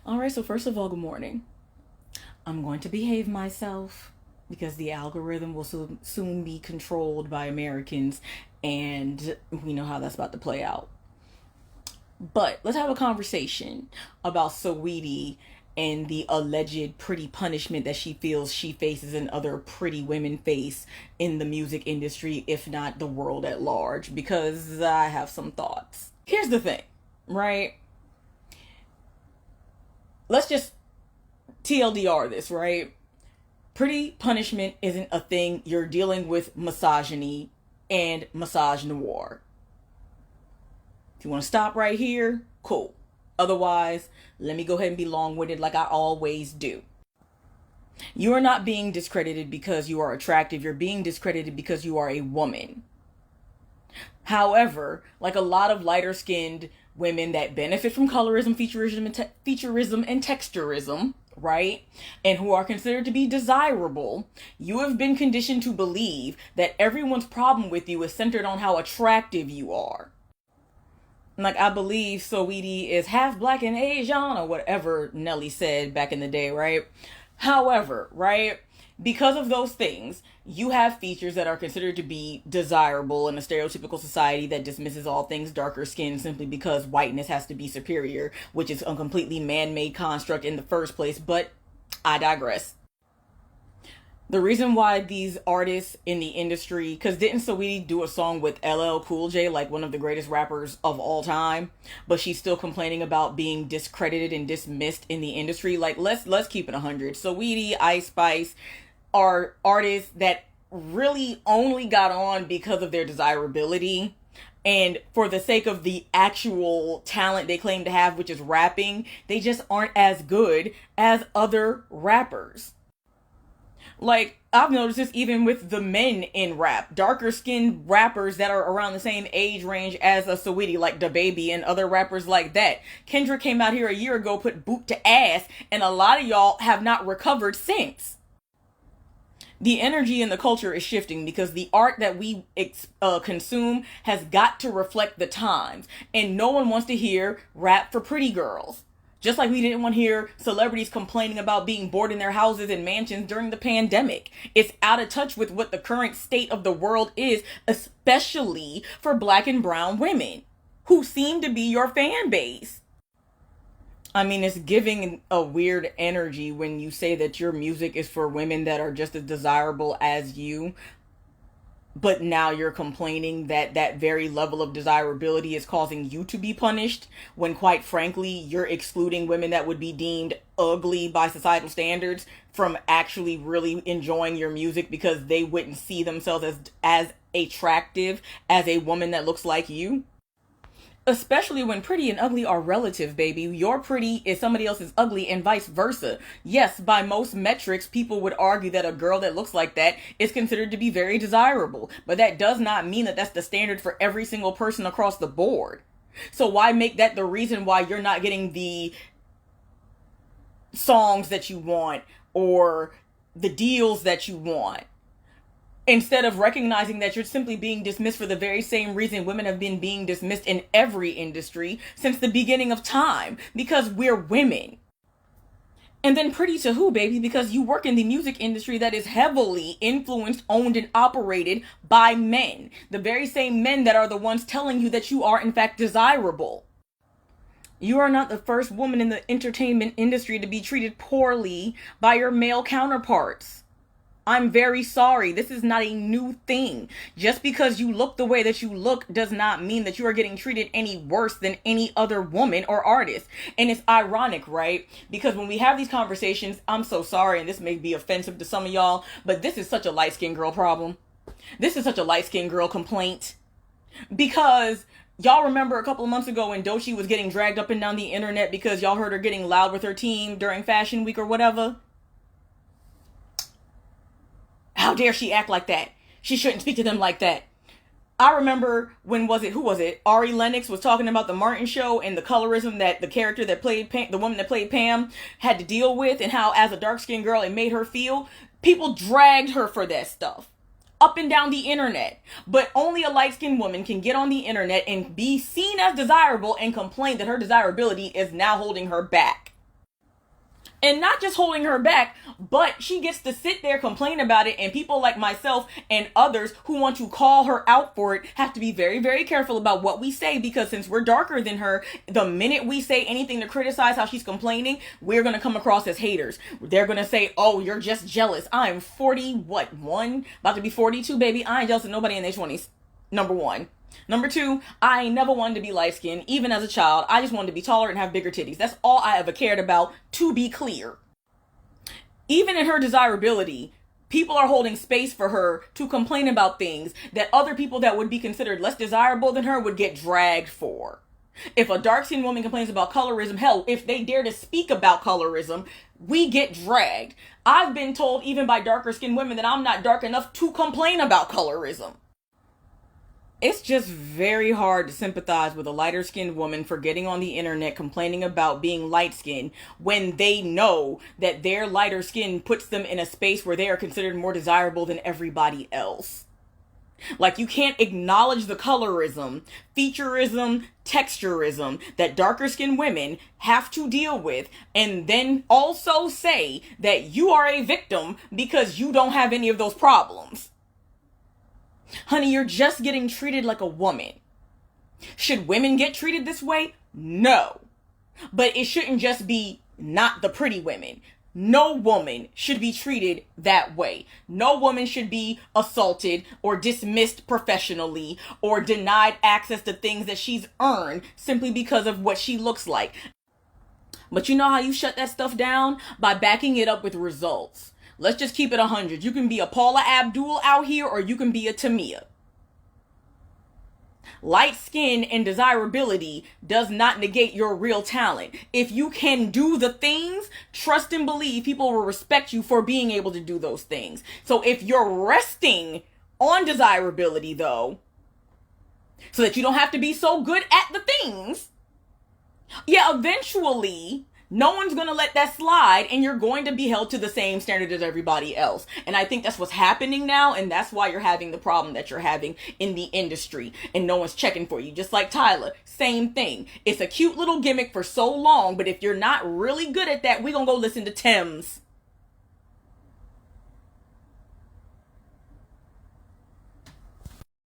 All right, so first of all, good morning. I'm going to behave myself because the algorithm will soon be controlled by Americans, and we know how that's about to play out. But let's have a conversation about Saweetie and the alleged pretty punishment that she feels she faces and other pretty women face in the music industry, if not the world at large, because I have some thoughts. Here's the thing, right? Let's just TLDR this, right? Pretty punishment isn't a thing. You're dealing with misogyny and massage noir. If you want to stop right here, cool. Otherwise, let me go ahead and be long winded like I always do. You are not being discredited because you are attractive. You're being discredited because you are a woman. However, like a lot of lighter skinned women that benefit from colorism, featureism, and texturism, right? And who are considered to be desirable, you have been conditioned to believe that everyone's problem with you is centered on how attractive you are. Like, I believe Saweetie is half black and Asian, or whatever Nelly said back in the day, right? However, right, because of those things, you have features that are considered to be desirable in a stereotypical society that dismisses all things darker skin simply because whiteness has to be superior, which is a completely man-made construct in the first place. But I digress. The reason why these artists in the industry, because didn't Saweetie do a song with LL Cool J, like one of the greatest rappers of all time, but she's still complaining about being discredited and dismissed in the industry? Like, let's keep it 100. Saweetie, Ice Spice are artists that really only got on because of their desirability. And for the sake of the actual talent they claim to have, which is rapping, they just aren't as good as other rappers. Like, I've noticed this even with the men in rap. Darker skinned rappers that are around the same age range as a Saweetie, like DaBaby and other rappers like that. Kendrick came out here a year ago, put boot to ass, and a lot of y'all have not recovered since. The energy in the culture is shifting because the art that we consume has got to reflect the times. And no one wants to hear rap for pretty girls. Just like we didn't want to hear celebrities complaining about being bored in their houses and mansions during the pandemic. It's out of touch with what the current state of the world is, especially for black and brown women who seem to be your fan base. I mean, it's giving a weird energy when you say that your music is for women that are just as desirable as you, but now you're complaining that that very level of desirability is causing you to be punished, when quite frankly you're excluding women that would be deemed ugly by societal standards from actually really enjoying your music because they wouldn't see themselves as attractive as a woman that looks like you. Especially when pretty and ugly are relative, baby. Your pretty is somebody else's ugly and vice versa. Yes, by most metrics, people would argue that a girl that looks like that is considered to be very desirable. But that does not mean that that's the standard for every single person across the board. So why make that the reason why you're not getting the songs that you want or the deals that you want? Instead of recognizing that you're simply being dismissed for the very same reason women have been being dismissed in every industry since the beginning of time, because we're women. And then pretty to who, baby? Because you work in the music industry that is heavily influenced, owned, and operated by men. The very same men that are the ones telling you that you are in fact desirable. You are not the first woman in the entertainment industry to be treated poorly by your male counterparts. I'm very sorry. This is not a new thing. Just because you look the way that you look does not mean that you are getting treated any worse than any other woman or artist. And it's ironic, right? Because when we have these conversations, I'm so sorry, and this may be offensive to some of y'all, but this is such a light-skinned girl problem. This is such a light-skinned girl complaint. Because y'all remember a couple of months ago when Doechii was getting dragged up and down the internet because y'all heard her getting loud with her team during Fashion Week or whatever? How dare she act like that? She shouldn't speak to them like that. I remember who was it? Ari Lennox was talking about the Martin show and the colorism that the character that played Pam, the woman that played Pam, had to deal with, and how as a dark-skinned girl it made her feel. People dragged her for that stuff up and down the internet. But only a light-skinned woman can get on the internet and be seen as desirable and complain that her desirability is now holding her back. And not just holding her back, but she gets to sit there, complain about it, and people like myself and others who want to call her out for it have to be very, very careful about what we say, because since we're darker than her, the minute we say anything to criticize how she's complaining, we're going to come across as haters. They're going to say, oh, you're just jealous. I'm 40, what, one? About to be 42, baby. I ain't jealous of nobody in their 20s. Number one. Number two, I never wanted to be light skinned, even as a child. I just wanted to be taller and have bigger titties. That's all I ever cared about, to be clear. Even in her desirability, people are holding space for her to complain about things that other people that would be considered less desirable than her would get dragged for. If a dark-skinned woman complains about colorism, hell, if they dare to speak about colorism, we get dragged. I've been told even by darker-skinned women that I'm not dark enough to complain about colorism. It's just very hard to sympathize with a lighter skinned woman for getting on the internet complaining about being light skinned when they know that their lighter skin puts them in a space where they are considered more desirable than everybody else. Like, you can't acknowledge the colorism, featureism, texturism that darker skinned women have to deal with, and then also say that you are a victim because you don't have any of those problems. Honey, you're just getting treated like a woman. Should women get treated this way? No. But it shouldn't just be not the pretty women. No woman should be treated that way. No woman should be assaulted or dismissed professionally or denied access to things that she's earned simply because of what she looks like. But you know how you shut that stuff down? By backing it up with results. Let's just keep it 100. You can be a Paula Abdul out here, or you can be a Tamia. Light skin and desirability does not negate your real talent. If you can do the things, trust and believe people will respect you for being able to do those things. So if you're resting on desirability, though, so that you don't have to be so good at the things, yeah, eventually no one's going to let that slide, and you're going to be held to the same standard as everybody else. And I think that's what's happening now, and that's why you're having the problem that you're having in the industry, and no one's checking for you. Just like Tyler, same thing. It's a cute little gimmick for so long, but if you're not really good at that, we're going to go listen to Thames.